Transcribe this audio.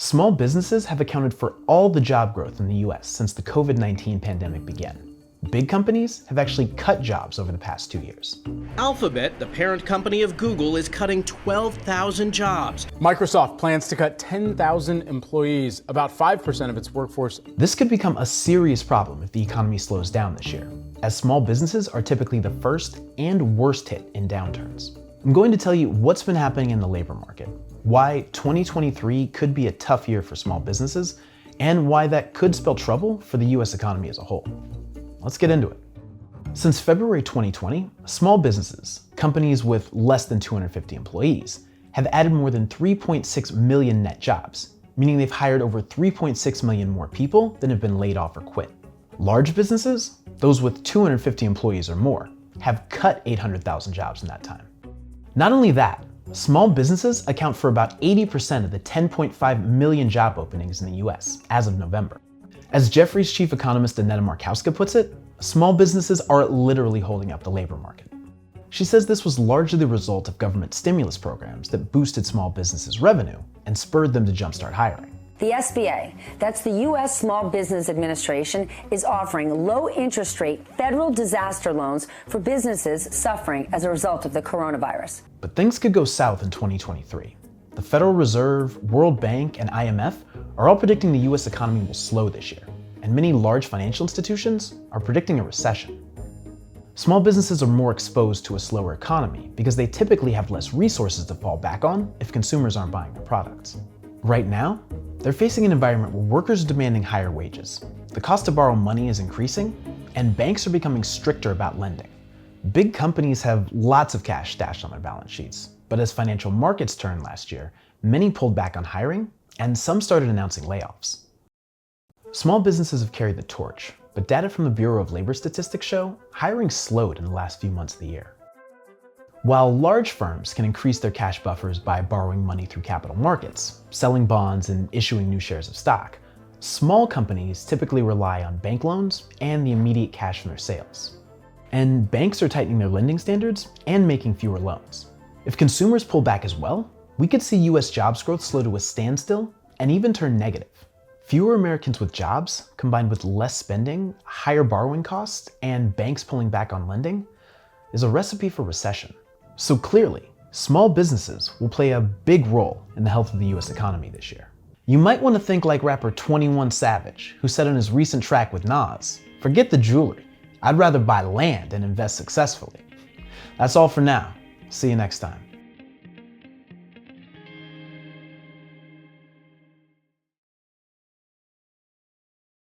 Small businesses have accounted for all the job growth in the US since the COVID-19 pandemic began. Big companies have actually cut jobs over the past 2 years. Alphabet, the parent company of Google, is cutting 12,000 jobs. Microsoft plans to cut 10,000 employees, about 5% of its workforce. This could become a serious problem if the economy slows down this year, as small businesses are typically the first and worst hit in downturns. I'm going to tell you what's been happening in the labor market, why 2023 could be a tough year for small businesses, and why that could spell trouble for the US economy as a whole. Let's get into it. Since February 2020, small businesses, companies with less than 250 employees, have added more than 3.6 million net jobs, meaning they've hired over 3.6 million more people than have been laid off or quit. Large businesses, those with 250 employees or more, have cut 800,000 jobs in that time. Not only that, small businesses account for about 80% of the 10.5 million job openings in the US as of November. As Jefferies chief economist Annetta Markowska puts it, small businesses are literally holding up the labor market. She says this was largely the result of government stimulus programs that boosted small businesses' revenue and spurred them to jumpstart hiring. The SBA, that's the U.S. Small Business Administration, is offering low interest rate federal disaster loans for businesses suffering as a result of the coronavirus. But things could go south in 2023. The Federal Reserve, World Bank, and IMF are all predicting the US economy will slow this year, and many large financial institutions are predicting a recession. Small businesses are more exposed to a slower economy because they typically have less resources to fall back on if consumers aren't buying their products. Right now, they're facing an environment where workers are demanding higher wages, the cost to borrow money is increasing, and banks are becoming stricter about lending. Big companies have lots of cash stashed on their balance sheets, but as financial markets turned last year, many pulled back on hiring, and some started announcing layoffs. Small businesses have carried the torch, but data from the Bureau of Labor Statistics show hiring slowed in the last few months of the year. While large firms can increase their cash buffers by borrowing money through capital markets, selling bonds, and issuing new shares of stock, small companies typically rely on bank loans and the immediate cash from their sales. And banks are tightening their lending standards and making fewer loans. If consumers pull back as well, we could see US jobs growth slow to a standstill and even turn negative. Fewer Americans with jobs, combined with less spending, higher borrowing costs, and banks pulling back on lending, is a recipe for recession. So clearly, small businesses will play a big role in the health of the US economy this year. You might want to think like rapper 21 Savage, who said on his recent track with Nas, "Forget the jewelry, I'd rather buy land and invest successfully." That's all for now. See you next time.